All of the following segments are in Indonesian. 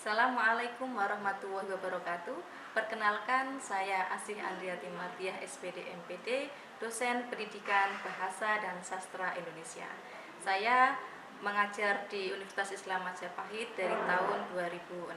Assalamualaikum warahmatullahi wabarakatuh. Perkenalkan, saya Asih Andriati Mardiah, SPD MPD, dosen Pendidikan Bahasa dan Sastra Indonesia. Saya mengajar di Universitas Islam Majapahit dari tahun 2016.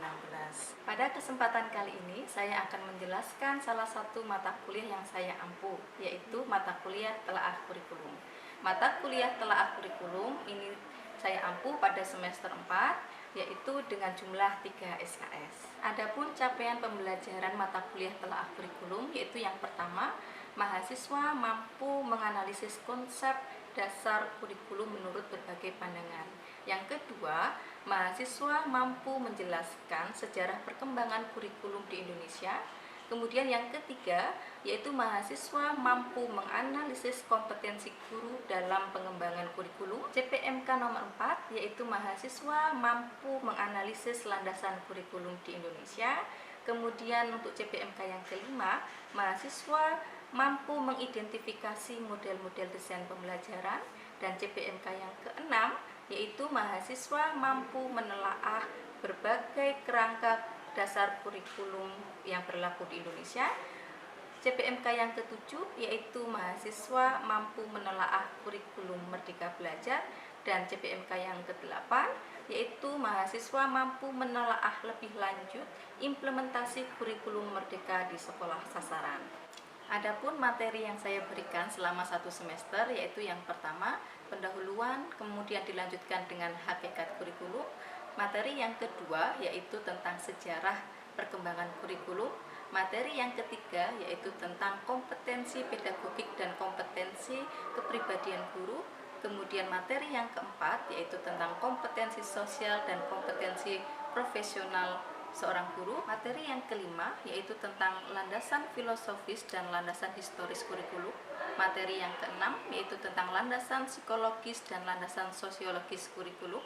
Pada kesempatan kali ini, saya akan menjelaskan salah satu mata kuliah yang saya ampu, yaitu mata kuliah Telaah Kurikulum. Mata kuliah Telaah Kurikulum ini saya ampu pada semester 4, yaitu dengan jumlah 3 SKS. Adapun capaian pembelajaran mata kuliah Telaah Kurikulum, yaitu yang pertama, mahasiswa mampu menganalisis konsep dasar kurikulum menurut berbagai pandangan. Yang kedua, mahasiswa mampu menjelaskan sejarah perkembangan kurikulum di Indonesia. Kemudian yang ketiga, yaitu mahasiswa mampu menganalisis kompetensi guru dalam pengembangan kurikulum. CPMK nomor 4, yaitu mahasiswa mampu menganalisis landasan kurikulum di Indonesia. Kemudian untuk CPMK yang kelima, mahasiswa mampu mengidentifikasi model-model desain pembelajaran. Dan CPMK yang keenam, yaitu mahasiswa mampu menelaah berbagai kerangka dasar kurikulum yang berlaku di Indonesia. CPMK yang ketujuh, yaitu mahasiswa mampu menelaah kurikulum Merdeka Belajar. Dan CPMK yang ke-8, yaitu mahasiswa mampu menelaah lebih lanjut implementasi kurikulum Merdeka di sekolah sasaran. Adapun materi yang saya berikan selama 1 semester, yaitu yang pertama, pendahuluan, kemudian dilanjutkan dengan hakikat kurikulum. Materi yang kedua yaitu tentang sejarah perkembangan kurikulum. Materi yang ketiga yaitu tentang kompetensi pedagogik dan kompetensi kepribadian guru. Kemudian materi yang keempat yaitu tentang kompetensi sosial dan kompetensi profesional seorang guru. Materi yang kelima yaitu tentang landasan filosofis dan landasan historis kurikulum. Materi yang keenam yaitu tentang landasan psikologis dan landasan sosiologis kurikulum.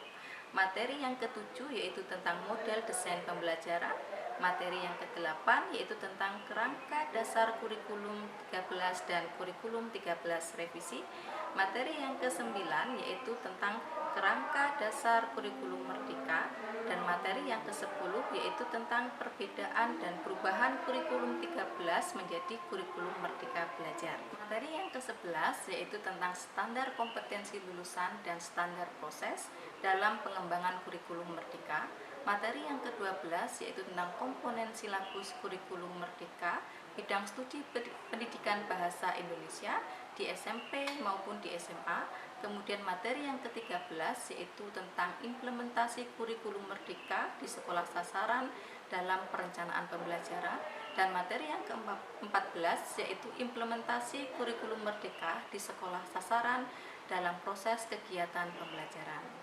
Materi yang ketujuh yaitu tentang model desain pembelajaran. Materi yang ke-8 yaitu tentang kerangka dasar kurikulum 13 dan kurikulum 13 revisi. Materi yang ke-9 yaitu tentang kerangka dasar kurikulum Merdeka. Dan materi yang ke-10 yaitu tentang perbedaan dan perubahan kurikulum 13 menjadi kurikulum Merdeka Belajar. Materi yang ke-11 yaitu tentang standar kompetensi lulusan dan standar proses dalam pengembangan kurikulum Merdeka. Materi yang ke-12 yaitu tentang komponen silabus kurikulum Merdeka, bidang studi pendidikan bahasa Indonesia di SMP maupun di SMA. Kemudian materi yang ke-13 yaitu tentang implementasi kurikulum Merdeka di sekolah sasaran dalam perencanaan pembelajaran. Dan materi yang ke-14 yaitu implementasi kurikulum Merdeka di sekolah sasaran dalam proses kegiatan pembelajaran.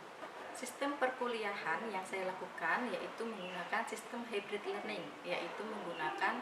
Sistem perkuliahan yang saya lakukan yaitu menggunakan sistem hybrid learning, yaitu menggunakan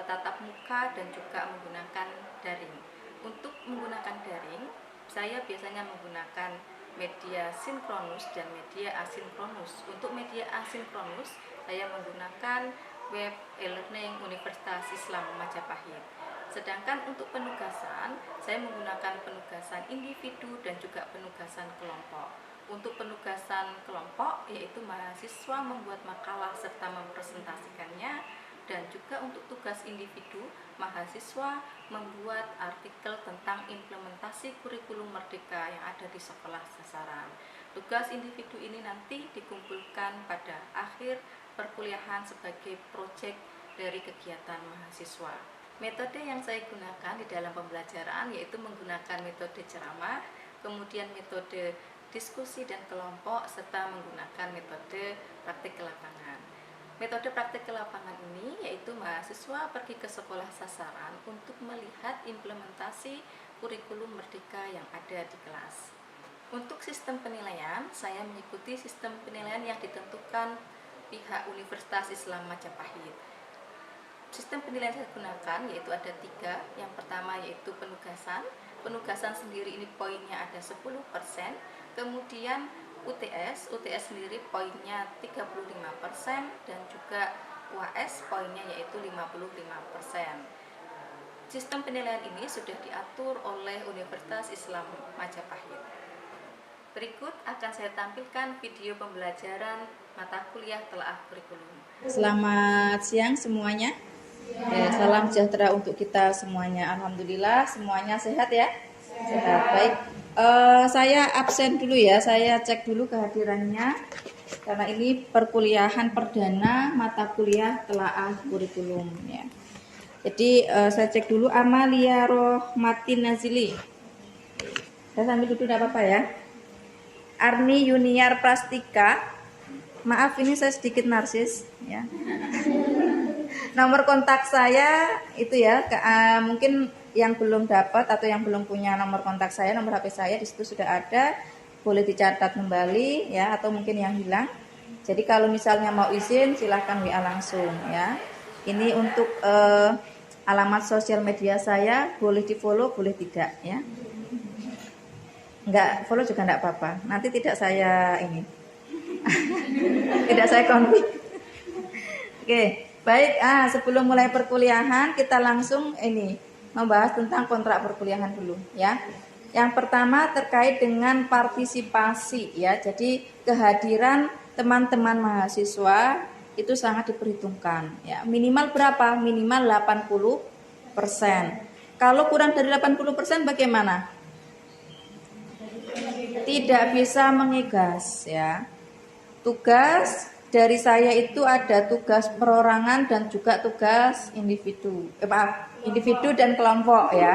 tatap muka dan juga menggunakan daring. Untuk menggunakan daring, saya biasanya menggunakan media sinkronus dan media asinkronus. Untuk media asinkronus, saya menggunakan web e-learning Universitas Islam Majapahit. Sedangkan untuk penugasan, saya menggunakan penugasan individu dan juga penugasan kelompok. Untuk penugasan kelompok, yaitu mahasiswa membuat makalah serta mempresentasikannya. Dan juga untuk tugas individu, mahasiswa membuat artikel tentang implementasi kurikulum Merdeka yang ada di sekolah sasaran. Tugas individu ini nanti dikumpulkan pada akhir perkuliahan sebagai proyek dari kegiatan mahasiswa. Metode yang saya gunakan di dalam pembelajaran yaitu menggunakan metode ceramah, kemudian metode diskusi dan kelompok, serta menggunakan metode praktik ke lapangan. Metode praktik ke lapangan ini yaitu mahasiswa pergi ke sekolah sasaran untuk melihat implementasi kurikulum Merdeka yang ada di kelas. Untuk sistem penilaian, saya mengikuti sistem penilaian yang ditentukan pihak Universitas Islam Majapahit. Sistem penilaian yang saya gunakan yaitu ada 3. Yang pertama yaitu penugasan. Penugasan sendiri ini poinnya ada 10%. Kemudian UTS sendiri poinnya 35% dan juga UAS poinnya yaitu 55%. Sistem penilaian ini sudah diatur oleh Universitas Islam Majapahit. Berikut akan saya tampilkan video pembelajaran mata kuliah telaah kurikulum. Selamat siang semuanya. Salam sejahtera untuk kita semuanya. Alhamdulillah semuanya sehat ya. Sehat. Baik. Saya absen dulu ya. Saya cek dulu kehadirannya. Karena ini perkuliahan perdana mata kuliah telaah kurikulum ya. Jadi saya cek dulu Amalia Rohmatin Nazili. Saya sambil duduk tidak apa-apa ya. Arni Yuniar Prastika. Maaf ini saya sedikit narsis ya. Nomor kontak saya itu ya, mungkin yang belum dapat atau yang belum punya nomor kontak saya, nomor HP saya di situ sudah ada, boleh dicatat kembali ya, atau mungkin yang hilang. Jadi kalau misalnya mau izin silahkan WA langsung ya. Ini untuk alamat sosial media saya, boleh di follow boleh tidak ya. Enggak follow juga enggak apa-apa. Nanti tidak saya ini. Tidak saya konflik. Oke, baik. Sebelum mulai perkuliahan kita langsung ini membahas tentang kontrak perkuliahan dulu ya. Yang pertama terkait dengan partisipasi ya. Jadi kehadiran teman-teman mahasiswa itu sangat diperhitungkan ya. Minimal berapa? Minimal 80%. Kalau kurang dari 80% bagaimana? Tidak bisa mengigas ya. Tugas dari saya itu ada tugas perorangan dan juga tugas individu. Individu dan kelompok ya.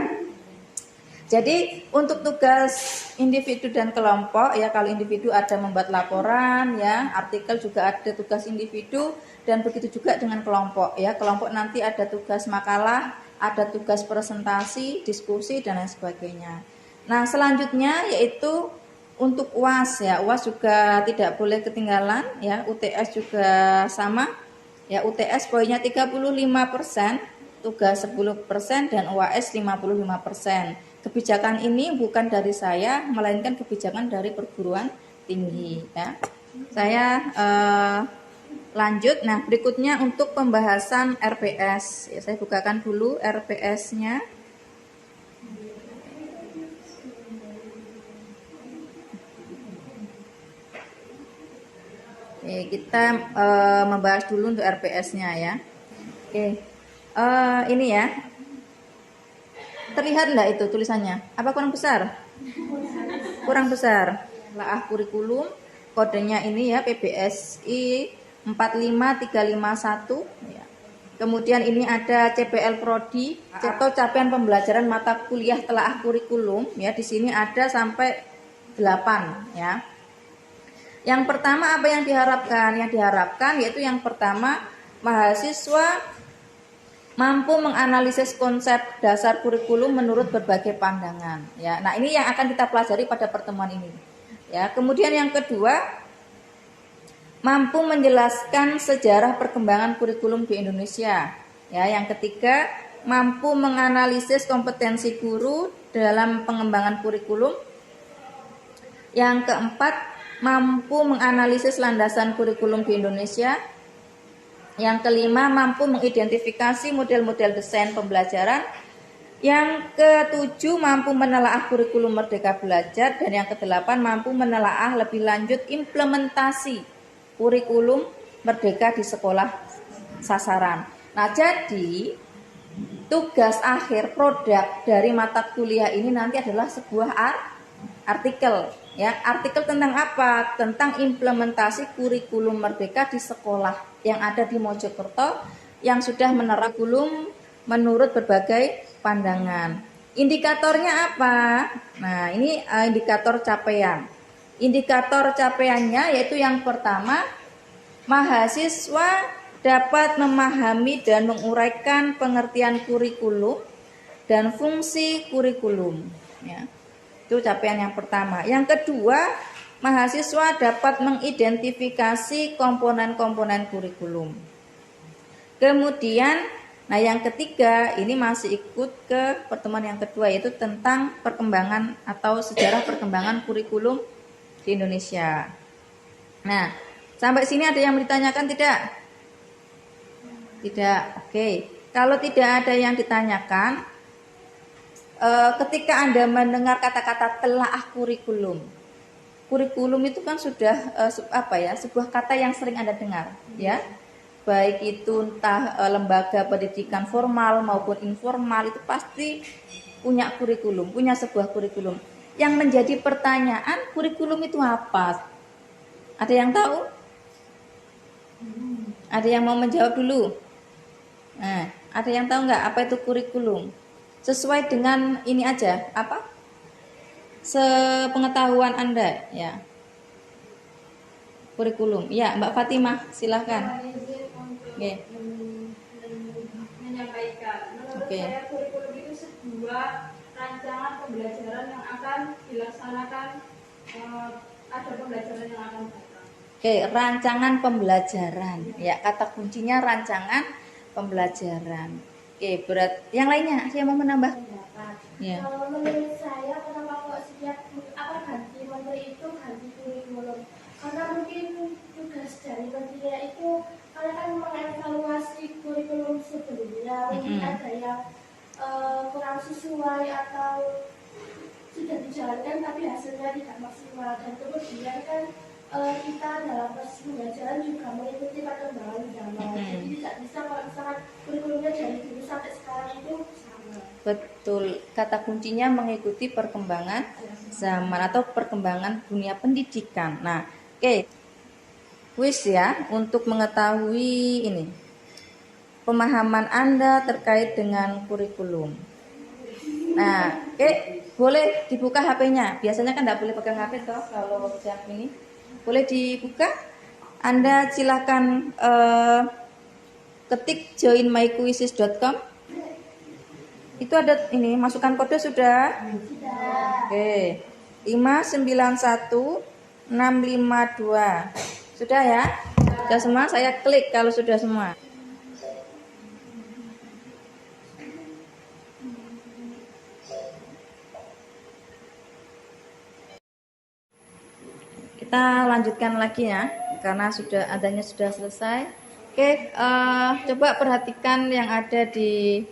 Jadi untuk tugas individu dan kelompok ya, kalau individu ada membuat laporan ya, artikel juga ada tugas individu, dan begitu juga dengan kelompok ya. Kelompok nanti ada tugas makalah, ada tugas presentasi, diskusi dan lain sebagainya. Nah, selanjutnya yaitu untuk UAS ya. UAS juga tidak boleh ketinggalan ya. UTS juga sama. Ya, UTS poinnya 35%, tugas 10% dan UAS 55%. Kebijakan ini bukan dari saya, melainkan kebijakan dari perguruan tinggi ya. Saya lanjut. Nah, berikutnya untuk pembahasan RPS. Ya, saya bukakan dulu RPS-nya. Oke, kita membahas dulu untuk RPS-nya ya. Oke, ini ya. Terlihat enggak itu tulisannya? Apa kurang besar? Kurang besar. Telaah kurikulum, kodenya ini ya PBSI 45351 ya. Kemudian ini ada CPL Prodi atau capaian pembelajaran mata kuliah telaah kurikulum ya. Di sini ada sampai 8 ya. Yang pertama apa yang diharapkan? Yang diharapkan yaitu yang pertama, mahasiswa mampu menganalisis konsep dasar kurikulum menurut berbagai pandangan ya. Nah, ini yang akan kita pelajari pada pertemuan ini. Ya, kemudian yang kedua, mampu menjelaskan sejarah perkembangan kurikulum di Indonesia. Ya, yang ketiga, mampu menganalisis kompetensi guru dalam pengembangan kurikulum. Yang keempat, mampu menganalisis landasan kurikulum di Indonesia. Yang kelima, mampu mengidentifikasi model-model desain pembelajaran. Yang ketujuh, mampu menelaah kurikulum Merdeka Belajar. Dan yang kedelapan, mampu menelaah lebih lanjut implementasi kurikulum Merdeka di sekolah sasaran. Nah, jadi tugas akhir produk dari mata kuliah ini nanti adalah sebuah artikel ya. Artikel tentang apa? Tentang implementasi kurikulum Merdeka di sekolah yang ada di Mojokerto yang sudah menerapkan kurikulum menurut berbagai pandangan. Indikatornya apa? Nah, ini indikator capaian. Indikator capaiannya yaitu yang pertama, mahasiswa dapat memahami dan menguraikan pengertian kurikulum dan fungsi kurikulum ya. Itu capaian yang pertama. Yang kedua, mahasiswa dapat mengidentifikasi komponen-komponen kurikulum. Kemudian, nah yang ketiga, ini masih ikut ke pertemuan yang kedua, yaitu tentang perkembangan atau sejarah perkembangan kurikulum di Indonesia. Nah, sampai sini ada yang ditanyakan tidak? Tidak. Oke. Kalau tidak ada yang ditanyakan, ketika Anda mendengar kata-kata telaah kurikulum, kurikulum itu kan sudah sebuah kata yang sering Anda dengar, ya. Baik itu entah lembaga pendidikan formal maupun informal itu pasti punya kurikulum, punya sebuah kurikulum. Yang menjadi pertanyaan, kurikulum itu apa? Ada yang tahu? Ada yang mau menjawab dulu? Nah, ada yang tahu nggak apa itu kurikulum? Sesuai dengan ini aja, apa? Sepengetahuan Anda, ya. Kurikulum. Ya, Mbak Fatimah, silahkan. Oke. Menyampaikan. Menurut Oke. saya kurikulum itu sebuah rancangan pembelajaran yang akan dilaksanakan, ada pembelajaran yang akan datang. Oke, rancangan pembelajaran. Ya, kata kuncinya rancangan pembelajaran. Oke, berat. Yang lainnya, ada yang mau menambah? Ya. Kalau menurut saya kenapa kok setiap ganti menteri itu ganti kurikulum? Karena mungkin tugas dari menterinya itu karena kan mengevaluasi kurikulum sebelumnya, mungkin ada yang kurang sesuai atau sudah dijalankan tapi hasilnya tidak maksimal, dan kemudian kan kita dalam proses pembelajaran juga mengikuti perkembangan zaman. Jadi tidak bisa kalau misalkan kurikulumnya dari dulu sampai sekarang itu sama. Betul, kata kuncinya mengikuti perkembangan zaman atau perkembangan dunia pendidikan. Nah, oke. Kuis ya untuk mengetahui ini. Pemahaman Anda terkait dengan kurikulum. Nah, oke, boleh dibuka HP-nya. Biasanya kan tidak boleh pegang HP toh kalau jam ini. Boleh dibuka? Anda silakan ketik joinmyquizzes.com. Itu ada ini, masukkan kode sudah? Oke. 591652. Sudah ya? Sudah semua? Saya klik kalau sudah semua. Kita lanjutkan lagi ya, karena adanya sudah selesai. Oke, coba perhatikan yang ada di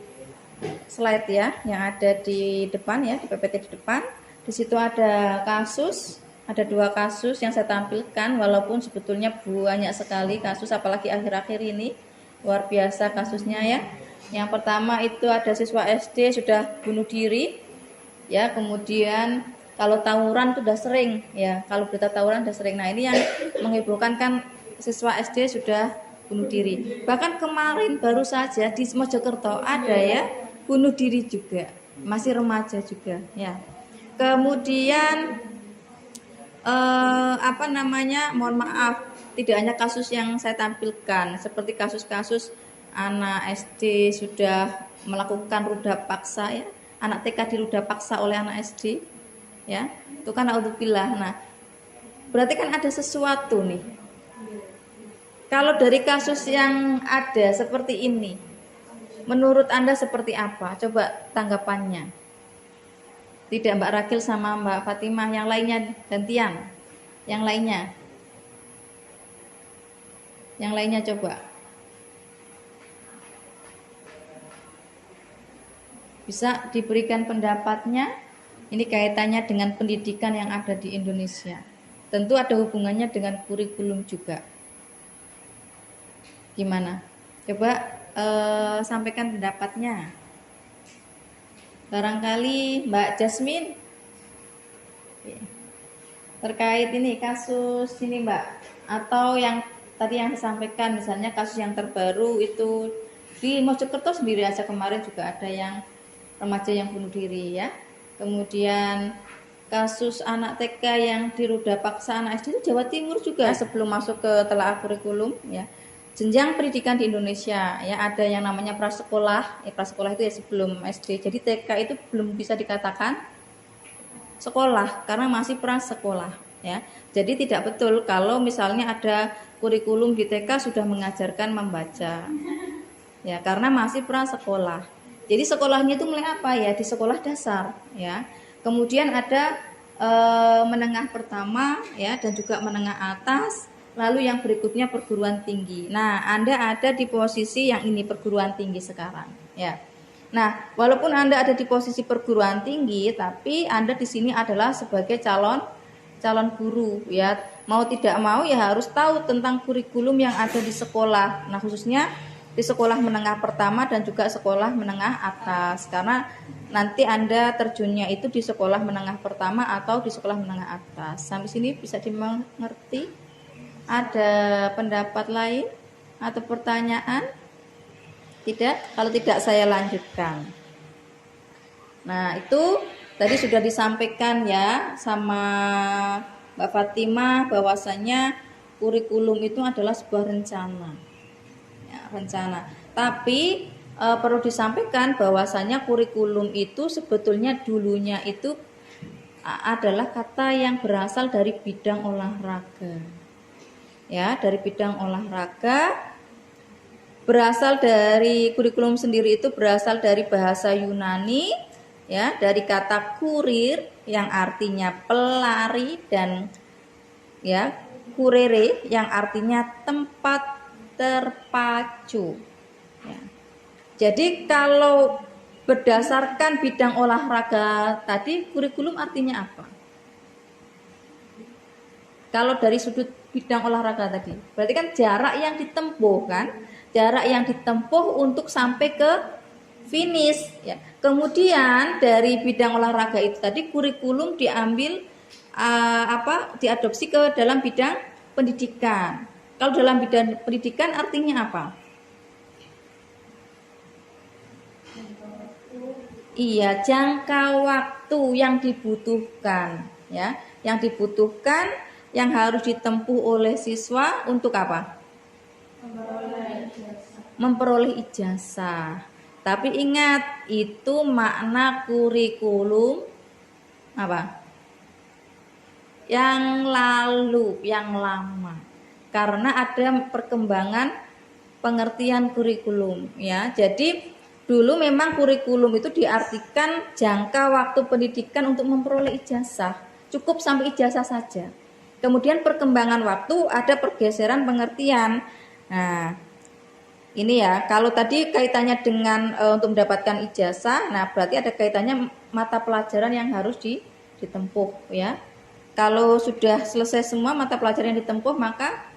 slide ya, yang ada di depan ya, di PPT di depan. Di situ ada kasus, ada 2 kasus yang saya tampilkan, walaupun sebetulnya banyak sekali kasus, apalagi akhir-akhir ini luar biasa kasusnya ya. Yang pertama itu ada siswa SD sudah bunuh diri, ya. Kemudian kalau tawuran itu sudah sering, ya. Kalau berita tawuran sudah sering. Nah ini yang menghebohkan kan, siswa SD sudah bunuh diri. Bahkan kemarin baru saja di Mojokerto ada ya bunuh diri juga, masih remaja juga, ya. Kemudian mohon maaf, tidak hanya kasus yang saya tampilkan, seperti kasus-kasus anak SD sudah melakukan ruda paksa ya, anak TK diruda paksa oleh anak SD ya, itu kan naudzubillah. Nah, berarti kan ada sesuatu nih. Kalau dari kasus yang ada seperti ini, menurut Anda seperti apa? Coba tanggapannya. Tidak Mbak Rakil sama Mbak Fatimah, yang lainnya gantian. Yang lainnya coba. Bisa diberikan pendapatnya. Ini kaitannya dengan pendidikan yang ada di Indonesia. Tentu ada hubungannya dengan kurikulum juga. Gimana? Coba sampaikan pendapatnya. Barangkali Mbak Jasmine terkait ini kasus ini Mbak, atau yang tadi yang disampaikan, misalnya kasus yang terbaru itu di Mojokerto sendiri aja kemarin juga ada yang remaja yang bunuh diri ya. Kemudian kasus anak TK yang diruda paksa anak SD itu Jawa Timur juga sebelum masuk ke telaah kurikulum ya. Jenjang pendidikan di Indonesia ya, ada yang namanya prasekolah. Prasekolah itu ya sebelum SD. Jadi TK itu belum bisa dikatakan sekolah karena masih prasekolah ya. Jadi tidak betul kalau misalnya ada kurikulum di TK sudah mengajarkan membaca. Ya, karena masih prasekolah. Jadi sekolahnya itu mulai apa ya? Di sekolah dasar ya. Kemudian ada menengah pertama ya, dan juga menengah atas. Lalu yang berikutnya perguruan tinggi. Nah, Anda ada di posisi yang ini, perguruan tinggi sekarang, ya. Nah, walaupun Anda ada di posisi perguruan tinggi, tapi Anda di sini adalah sebagai calon calon guru ya. Mau tidak mau ya harus tahu tentang kurikulum yang ada di sekolah. Nah, khususnya di sekolah menengah pertama dan juga sekolah menengah atas, karena nanti Anda terjunnya itu di sekolah menengah pertama atau di sekolah menengah atas. Sampai sini bisa dimengerti? Ada pendapat lain atau pertanyaan? Tidak? Kalau tidak saya lanjutkan. Nah, itu tadi sudah disampaikan ya sama Mbak Fatimah bahwasanya kurikulum itu adalah sebuah rencana. Rencana. Tapi perlu disampaikan bahwasanya kurikulum itu sebetulnya dulunya itu adalah kata yang berasal dari bidang olahraga. Ya, dari bidang olahraga. Berasal dari kurikulum sendiri itu berasal dari bahasa Yunani ya, dari kata kurir yang artinya pelari dan ya, kurere yang artinya tempat terpacu ya. Jadi kalau berdasarkan bidang olahraga tadi, kurikulum artinya apa? Kalau dari sudut bidang olahraga tadi, berarti kan jarak yang ditempuh kan, jarak yang ditempuh untuk sampai ke finish ya. Kemudian dari bidang olahraga itu tadi kurikulum diambil diadopsi ke dalam bidang pendidikan. Kalau dalam bidang pendidikan artinya apa? Iya, jangka waktu yang dibutuhkan ya, yang dibutuhkan yang harus ditempuh oleh siswa untuk apa? Memperoleh ijazah. Tapi ingat, itu makna kurikulum apa? Yang lalu, yang lama. Karena ada perkembangan pengertian kurikulum ya. Jadi dulu memang kurikulum itu diartikan jangka waktu pendidikan untuk memperoleh ijazah, cukup sampai ijazah saja. Kemudian perkembangan waktu ada pergeseran pengertian. Nah, ini ya, kalau tadi kaitannya dengan untuk mendapatkan ijazah, nah berarti ada kaitannya mata pelajaran yang harus ditempuh ya. Kalau sudah selesai semua mata pelajaran yang ditempuh, maka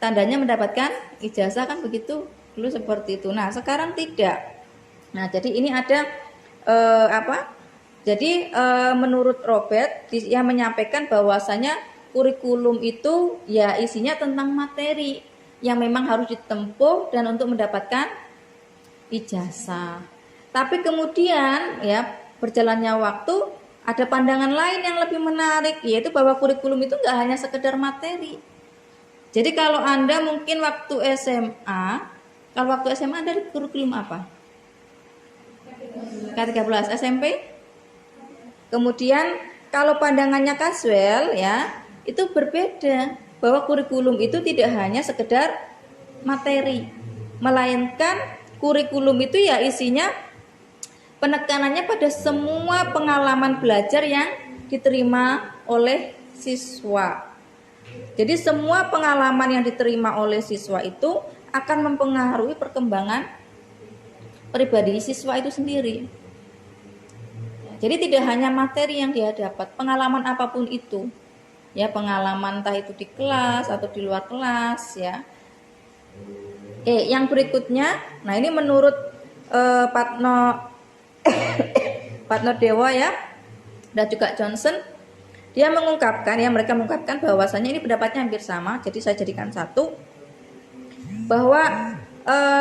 tandanya mendapatkan ijazah kan begitu, dulu seperti itu. Nah, sekarang tidak. Nah, jadi ini ada Jadi menurut Robert dia menyampaikan bahwasanya kurikulum itu ya isinya tentang materi yang memang harus ditempuh dan untuk mendapatkan ijazah. Tapi kemudian ya berjalannya waktu ada pandangan lain yang lebih menarik, yaitu bahwa kurikulum itu enggak hanya sekedar materi. Jadi kalau Anda mungkin waktu SMA, kalau waktu SMA Anda di kurikulum apa? K13. SMP? Kemudian kalau pandangannya Caswell ya, itu berbeda, bahwa kurikulum itu tidak hanya sekedar materi, melainkan kurikulum itu ya isinya penekanannya pada semua pengalaman belajar yang diterima oleh siswa. Jadi semua pengalaman yang diterima oleh siswa itu akan mempengaruhi perkembangan pribadi siswa itu sendiri. Jadi tidak hanya materi yang dia dapat, pengalaman apapun itu. Ya, pengalaman entah itu di kelas atau di luar kelas ya. Yang berikutnya, nah ini menurut Patno Dewa ya dan juga Johnson, dia mengungkapkan ya, mereka mengungkapkan bahwasanya ini pendapatnya hampir sama, jadi saya jadikan satu, bahwa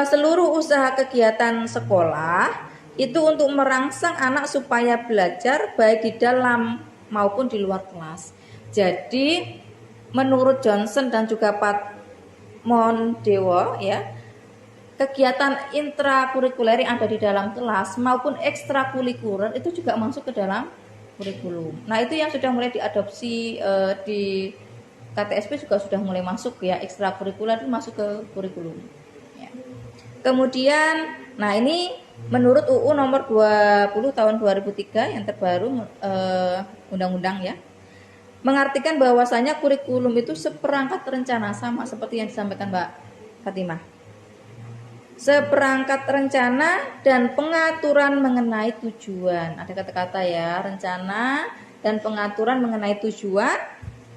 seluruh usaha kegiatan sekolah itu untuk merangsang anak supaya belajar baik di dalam maupun di luar kelas. Jadi menurut Johnson dan juga Patno Dewa ya, kegiatan intrakurikuler yang ada di dalam kelas maupun ekstrakurikuler itu juga masuk ke dalam kurikulum. Nah, itu yang sudah mulai diadopsi di KTSP juga sudah mulai masuk ya, ekstrakurikuler itu masuk ke kurikulum. Ya. Kemudian, nah ini menurut UU nomor 20 tahun 2003 yang terbaru undang-undang ya, mengartikan bahwasanya kurikulum itu seperangkat rencana, sama seperti yang disampaikan Mbak Fatimah. Seperangkat rencana dan pengaturan mengenai tujuan. Ada kata-kata ya, rencana dan pengaturan mengenai tujuan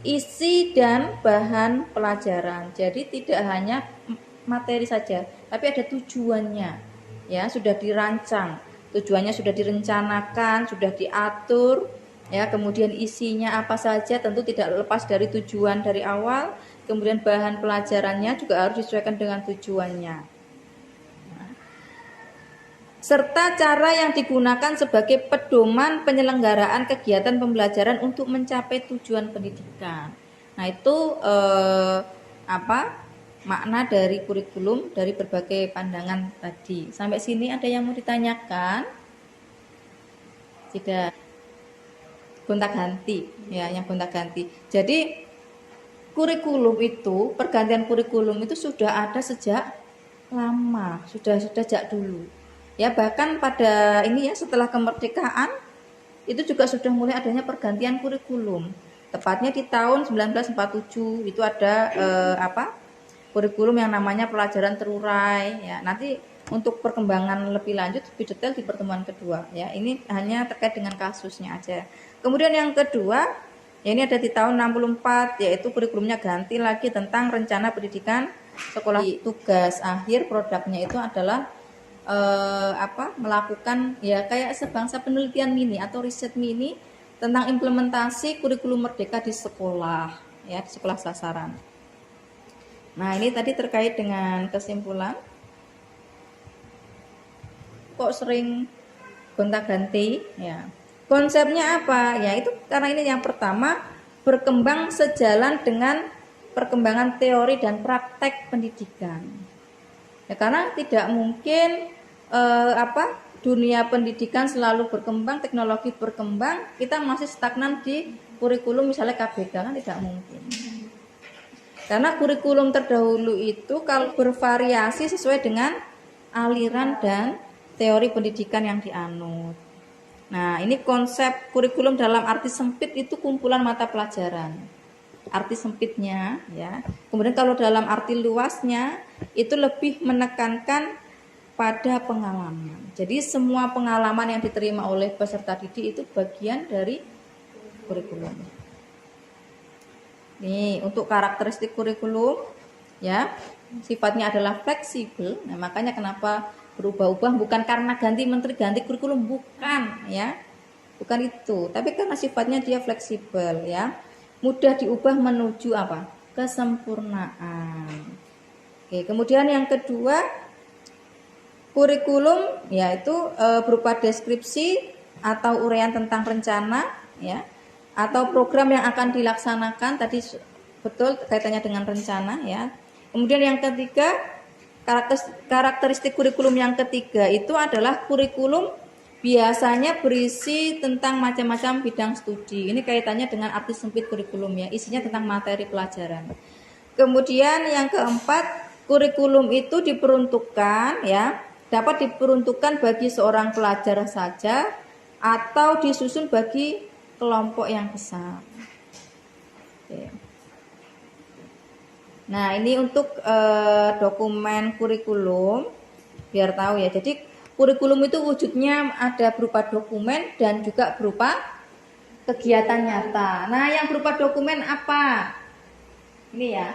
isi dan bahan pelajaran. Jadi tidak hanya materi saja, tapi ada tujuannya. Ya, sudah dirancang. Tujuannya sudah direncanakan, sudah diatur, ya. Kemudian isinya apa saja tentu tidak lepas dari tujuan dari awal. Kemudian bahan pelajarannya juga harus disesuaikan dengan tujuannya. Serta cara yang digunakan sebagai pedoman penyelenggaraan kegiatan pembelajaran untuk mencapai tujuan pendidikan. Nah, itu makna dari kurikulum dari berbagai pandangan tadi. Sampai sini ada yang mau ditanyakan? Tidak. Gonta-ganti, ya, yang gonta-ganti. Jadi kurikulum itu, pergantian kurikulum itu sudah ada sejak lama, sudah sejak dulu. Ya, bahkan pada ini ya, setelah kemerdekaan itu juga sudah mulai adanya pergantian kurikulum. Tepatnya di tahun 1947 itu ada kurikulum yang namanya pelajaran terurai, ya. Nanti untuk perkembangan lebih lanjut lebih detail di pertemuan kedua, ya. Ini hanya terkait dengan kasusnya aja. Kemudian yang kedua, ya, ini ada di tahun 64, yaitu kurikulumnya ganti lagi tentang rencana pendidikan sekolah. Tugas akhir produknya itu adalah melakukan ya kayak sebangsa penelitian mini atau riset mini tentang implementasi kurikulum merdeka di sekolah, ya, di sekolah sasaran. Nah, ini tadi terkait dengan kesimpulan. Kok sering gonta-ganti, ya. Konsepnya apa? Ya, itu karena ini yang pertama berkembang sejalan dengan perkembangan teori dan praktek pendidikan. Ya, karena tidak mungkin dunia pendidikan selalu berkembang, teknologi berkembang, kita masih stagnan di kurikulum misalnya KBK, kan tidak mungkin. Karena kurikulum terdahulu itu kalau bervariasi sesuai dengan aliran dan teori pendidikan yang dianut. Nah, ini konsep kurikulum dalam arti sempit itu kumpulan mata pelajaran. Arti sempitnya, ya. Kemudian kalau dalam arti luasnya itu lebih menekankan pada pengalaman. Jadi semua pengalaman yang diterima oleh peserta didik itu bagian dari kurikulum. Nih, untuk karakteristik kurikulum, ya, sifatnya adalah fleksibel. Nah, makanya kenapa berubah-ubah, bukan karena ganti menteri ganti kurikulum, bukan, ya. Bukan itu, tapi karena sifatnya dia fleksibel, ya. Mudah diubah menuju apa? Kesempurnaan. Oke, kemudian yang kedua, kurikulum yaitu berupa deskripsi atau uraian tentang rencana, ya, atau program yang akan dilaksanakan, tadi betul kaitannya dengan rencana, ya. Kemudian yang ketiga, karakteristik kurikulum yang ketiga itu adalah kurikulum biasanya berisi tentang macam-macam bidang studi. Ini kaitannya dengan arti sempit kurikulum, ya, isinya tentang materi pelajaran. Kemudian yang keempat, kurikulum itu diperuntukkan, ya, dapat diperuntukkan bagi seorang pelajar saja atau disusun bagi kelompok yang besar. Oke. Nah, ini untuk dokumen kurikulum biar tahu, ya. Jadi kurikulum itu wujudnya ada berupa dokumen dan juga berupa kegiatan nyata. Nah, yang berupa dokumen apa? Ini, ya.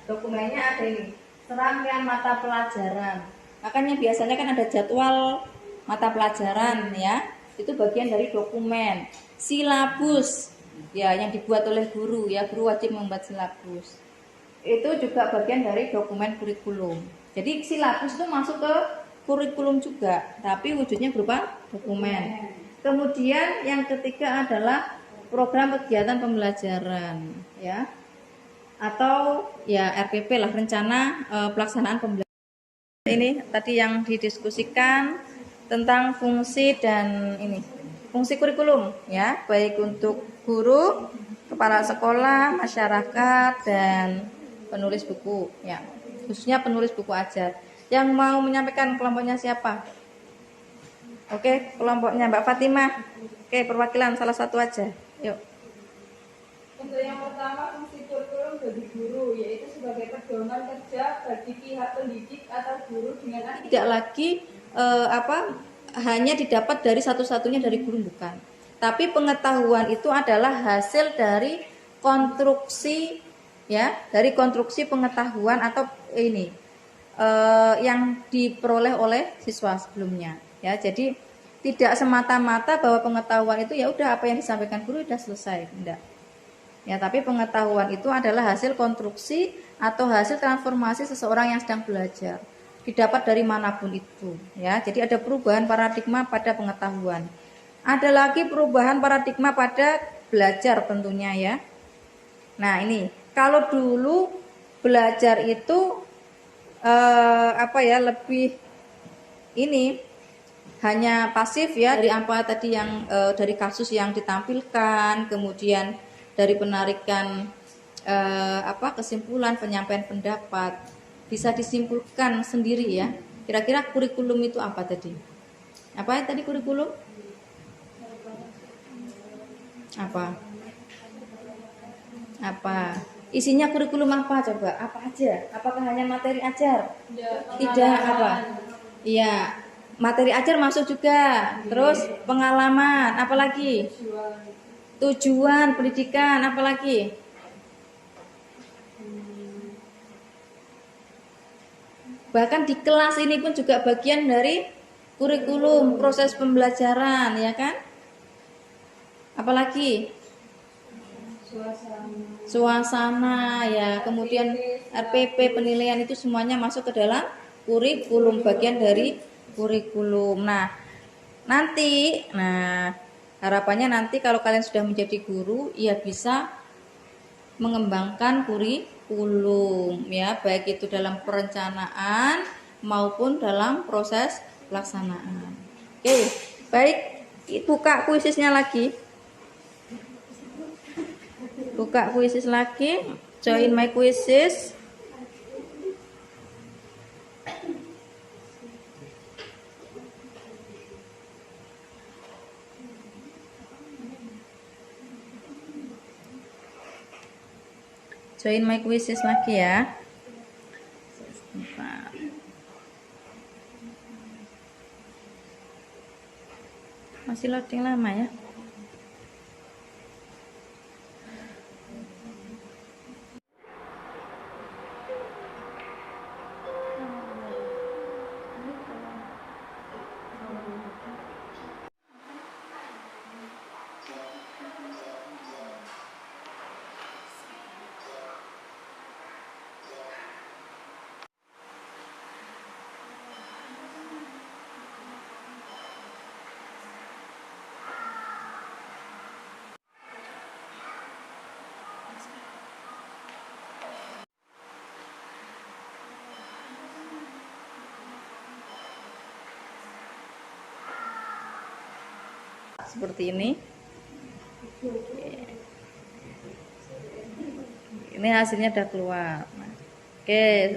Dokumennya ada ini, serangkaian mata pelajaran. Makanya biasanya kan ada jadwal mata pelajaran, ya. Itu bagian dari dokumen. Silabus, ya, yang dibuat oleh guru, ya, guru wajib membuat silabus. Itu juga bagian dari dokumen kurikulum. Jadi silabus itu masuk ke kurikulum juga, tapi wujudnya berupa dokumen. Kemudian yang ketiga adalah program kegiatan pembelajaran, ya. Atau ya RPP lah, rencana pelaksanaan pembelajaran. Ini tadi yang didiskusikan tentang fungsi dan ini fungsi kurikulum, ya, baik untuk guru, kepala sekolah, masyarakat, dan penulis buku, ya, khususnya penulis buku ajar. Yang mau menyampaikan kelompoknya siapa? Oke, kelompoknya Mbak Fatimah. Oke, perwakilan salah satu aja. Yuk. Untuk yang pertama, fungsi kurikulum bagi guru, yaitu sebagai pedoman kerja bagi pihak pendidik atau guru dengan tidak lagi hanya didapat dari satu-satunya dari guru, bukan. Tapi pengetahuan itu adalah hasil dari konstruksi ya, dari konstruksi pengetahuan atau ini yang diperoleh oleh siswa sebelumnya ya. Jadi tidak semata-mata bahwa pengetahuan itu ya udah apa yang disampaikan guru udah selesai, enggak. Ya, tapi pengetahuan itu adalah hasil konstruksi atau hasil transformasi seseorang yang sedang belajar. Didapat dari manapun itu, ya. Jadi ada perubahan paradigma pada pengetahuan. Ada lagi perubahan paradigma pada belajar tentunya ya. Nah, ini kalau dulu belajar itu lebih ini hanya pasif ya, dari apa tadi yang dari kasus yang ditampilkan, kemudian dari penarikan kesimpulan, penyampaian pendapat, bisa disimpulkan sendiri ya. Kira-kira kurikulum itu apa tadi? Apa yang tadi kurikulum? Apa? Isinya kurikulum apa coba? Apa aja? Apakah hanya materi ajar? Tidak apa? Iya, materi ajar masuk juga. Terus pengalaman, apa lagi? Tujuan pendidikan, apa lagi? Bahkan di kelas ini pun juga bagian dari kurikulum, proses pembelajaran, ya kan? Apalagi? Suasana ya, kemudian RPP, penilaian itu semuanya masuk ke dalam kurikulum, bagian dari kurikulum. Nanti harapannya nanti kalau kalian sudah menjadi guru, ya bisa mengembangkan kurikulum ya, baik itu dalam perencanaan maupun dalam proses pelaksanaan. Oke, baik, buka kuisisnya lagi. Buka kuisis lagi, join my quizzes. Join my quizzes lagi ya. Masih loading lama ya. Seperti ini. Ini hasilnya udah keluar. Oke,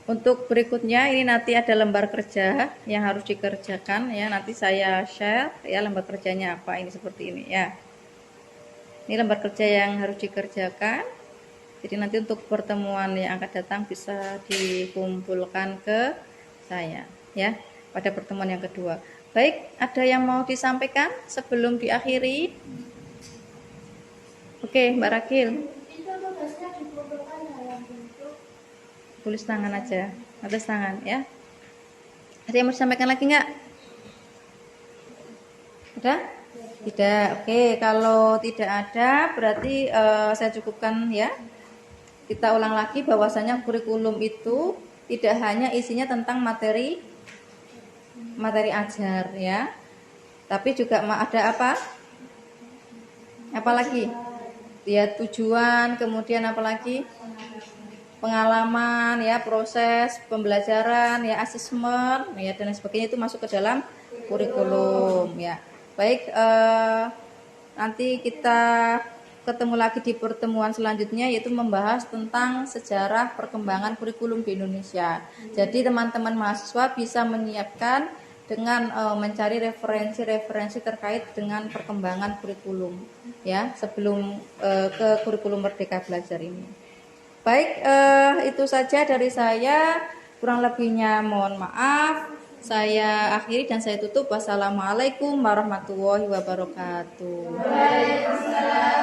untuk berikutnya ini nanti ada lembar kerja yang harus dikerjakan ya. Nanti saya share ya lembar kerjanya apa, ini seperti ini ya. Ini lembar kerja yang harus dikerjakan. Jadi nanti untuk pertemuan yang akan datang bisa dikumpulkan ke saya ya pada pertemuan yang kedua. Baik, ada yang mau disampaikan sebelum diakhiri? Oke, Mbak Rakil. Itu tugasnya dikumpulkan dalam bentuk Tulis tangan aja, atas tangan ya. Ada yang mau disampaikan lagi nggak? Ada? Tidak. Oke, kalau tidak ada berarti saya cukupkan ya. Kita ulang lagi bahwasanya kurikulum itu tidak hanya isinya tentang materi ajar ya, tapi juga ada apa lagi ya, tujuan, kemudian apa lagi, pengalaman ya, proses pembelajaran ya, asesmen ya, dan sebagainya, itu masuk ke dalam kurikulum ya. Baik, nanti kita ketemu lagi di pertemuan selanjutnya, yaitu membahas tentang sejarah perkembangan kurikulum di Indonesia. Jadi teman-teman mahasiswa bisa menyiapkan dengan mencari referensi-referensi terkait dengan perkembangan kurikulum ya sebelum ke kurikulum Merdeka Belajar ini. Baik, itu saja dari saya, kurang lebihnya mohon maaf. Saya akhiri dan saya tutup. Wassalamualaikum warahmatullahi wabarakatuh. Waalaikumsalam